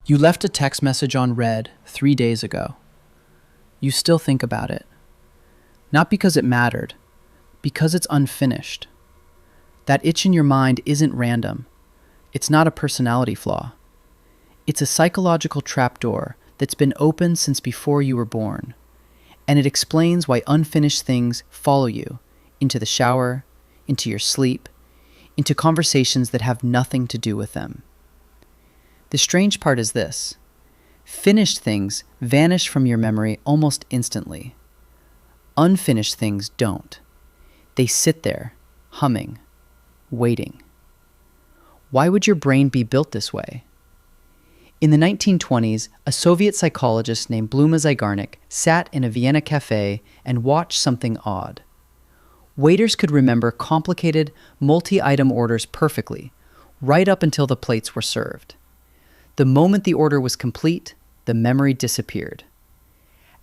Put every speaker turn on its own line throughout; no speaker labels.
You left a text message unread 3 days ago. You still think about it. Not because it mattered, because it's unfinished. That itch in your mind isn't random. It's not a personality flaw. It's a psychological trapdoor that's been open since before you were born. And it explains why unfinished things follow you into the shower, into your sleep, into conversations that have nothing to do with them. The strange part is this: finished things vanish from your memory almost instantly. Unfinished things don't. They sit there, humming, waiting. Why would your brain be built this way? In the 1920s, a Soviet psychologist named Bluma Zygarnik sat in a Vienna cafe and watched something odd. Waiters could remember complicated, multi-item orders perfectly, right up until the plates were served. The moment the order was complete, the memory disappeared.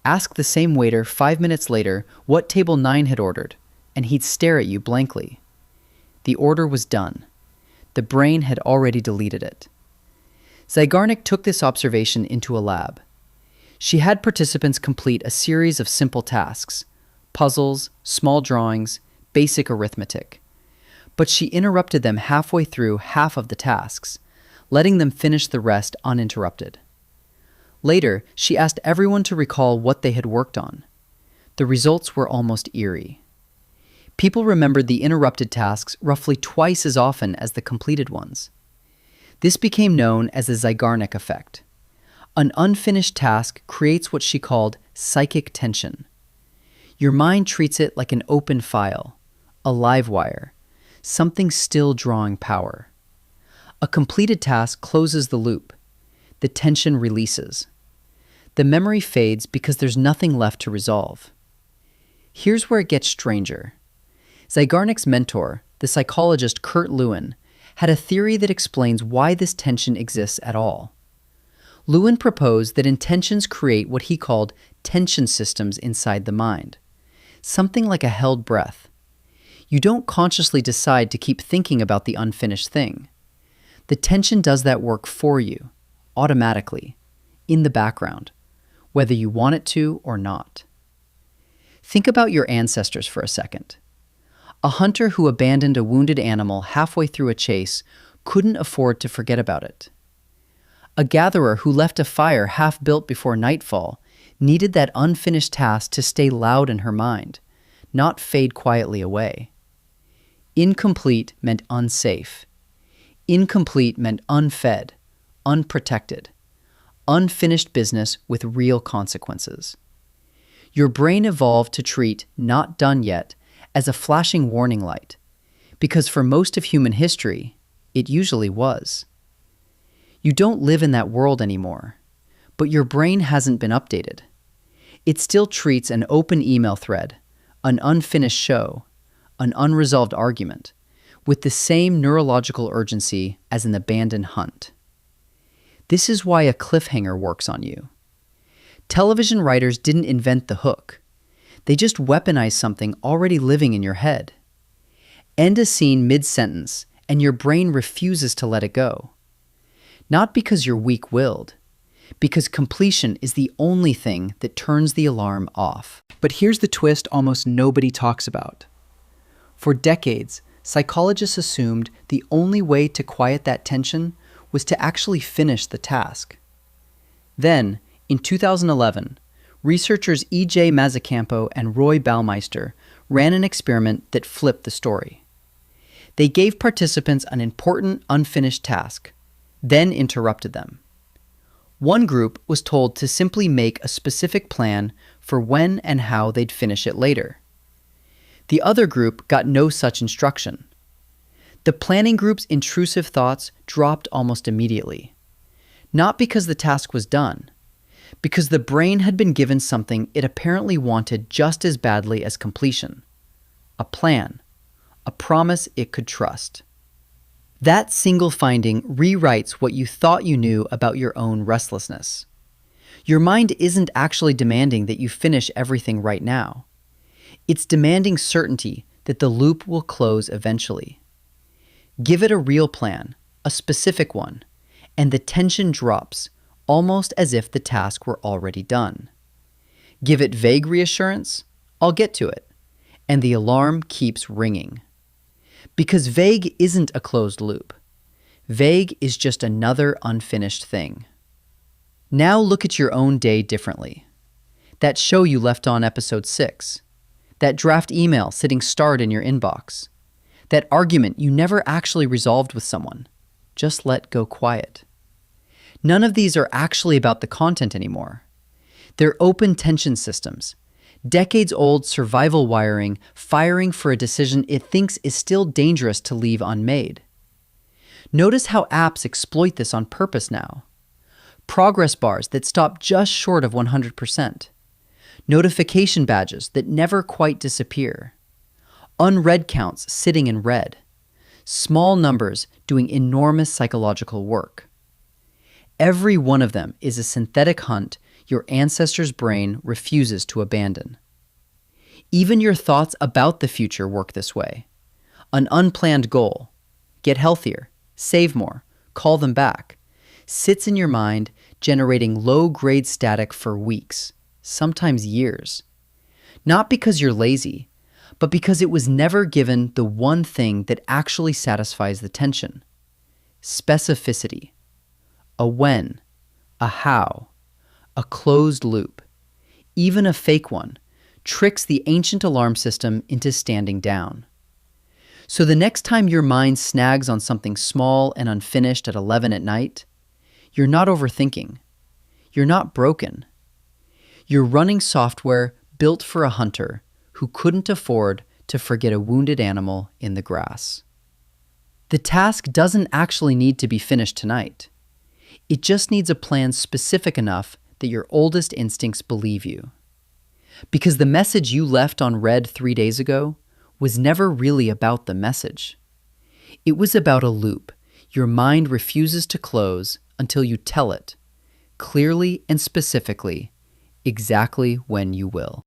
Ask the same waiter 5 minutes later what table 9 had ordered, and he'd stare at you blankly. The order was done. The brain had already deleted it. Zygarnik took this observation into a lab. She had participants complete a series of simple tasks: puzzles, small drawings, basic arithmetic. But she interrupted them halfway through half of the tasks, letting them finish the rest uninterrupted. Later, she asked everyone to recall what they had worked on. The results were almost eerie. People remembered the interrupted tasks roughly twice as often as the completed ones. This became known as the Zygarnik effect. An unfinished task creates what she called psychic tension. Your mind treats it like an open file, a live wire, something still drawing power. A completed task closes the loop. The tension releases. The memory fades because there's nothing left to resolve. Here's where it gets stranger. Zygarnik's mentor, the psychologist Kurt Lewin, had a theory that explains why this tension exists at all. Lewin proposed that intentions create what he called tension systems inside the mind, something like a held breath. You don't consciously decide to keep thinking about the unfinished thing. The tension does that work for you, automatically, in the background, whether you want it to or not. Think about your ancestors for a second. A hunter who abandoned a wounded animal halfway through a chase couldn't afford to forget about it. A gatherer who left a fire half built before nightfall needed that unfinished task to stay loud in her mind, not fade quietly away. Incomplete meant unsafe. Incomplete meant unfed, unprotected, unfinished business with real consequences. Your brain evolved to treat "not done yet" as a flashing warning light, because for most of human history, it usually was. You don't live in that world anymore, but your brain hasn't been updated. It still treats an open email thread, an unfinished show, an unresolved argument, with the same neurological urgency as an abandoned hunt. This is why a cliffhanger works on you. Television writers didn't invent the hook. They just weaponized something already living in your head. End a scene mid-sentence, and your brain refuses to let it go. Not because you're weak-willed, because completion is the only thing that turns the alarm off. But here's the twist almost nobody talks about. For decades, psychologists assumed the only way to quiet that tension was to actually finish the task. Then, in 2011, researchers E.J. Mazzacampo and Roy Baumeister ran an experiment that flipped the story. They gave participants an important unfinished task, then interrupted them. One group was told to simply make a specific plan for when and how they'd finish it later. The other group got no such instruction. The planning group's intrusive thoughts dropped almost immediately. Not because the task was done, because the brain had been given something it apparently wanted just as badly as completion: a plan, a promise it could trust. That single finding rewrites what you thought you knew about your own restlessness. Your mind isn't actually demanding that you finish everything right now. It's demanding certainty that the loop will close eventually. Give it a real plan, a specific one, and the tension drops, almost as if the task were already done. Give it vague reassurance, I'll get to it, and the alarm keeps ringing. Because vague isn't a closed loop. Vague is just another unfinished thing. Now look at your own day differently. That show you left on episode 6. That draft email sitting starred in your inbox. That argument you never actually resolved with someone. Just let go quiet. None of these are actually about the content anymore. They're open tension systems. Decades-old survival wiring firing for a decision it thinks is still dangerous to leave unmade. Notice how apps exploit this on purpose now. Progress bars that stop just short of 100%. Notification badges that never quite disappear. Unread counts sitting in red. Small numbers doing enormous psychological work. Every one of them is a synthetic hunt your ancestors' brain refuses to abandon. Even your thoughts about the future work this way. An unplanned goal, get healthier, save more, call them back, sits in your mind generating low-grade static for weeks, sometimes years. Not because you're lazy, but because it was never given the one thing that actually satisfies the tension. Specificity. A when, a how, a closed loop, even a fake one, tricks the ancient alarm system into standing down. So the next time your mind snags on something small and unfinished at 11 at night, you're not overthinking. You're not broken. You're running software built for a hunter who couldn't afford to forget a wounded animal in the grass. The task doesn't actually need to be finished tonight. It just needs a plan specific enough that your oldest instincts believe you. Because the message you left on read 3 days ago was never really about the message. It was about a loop your mind refuses to close until you tell it, clearly and specifically, exactly when you will.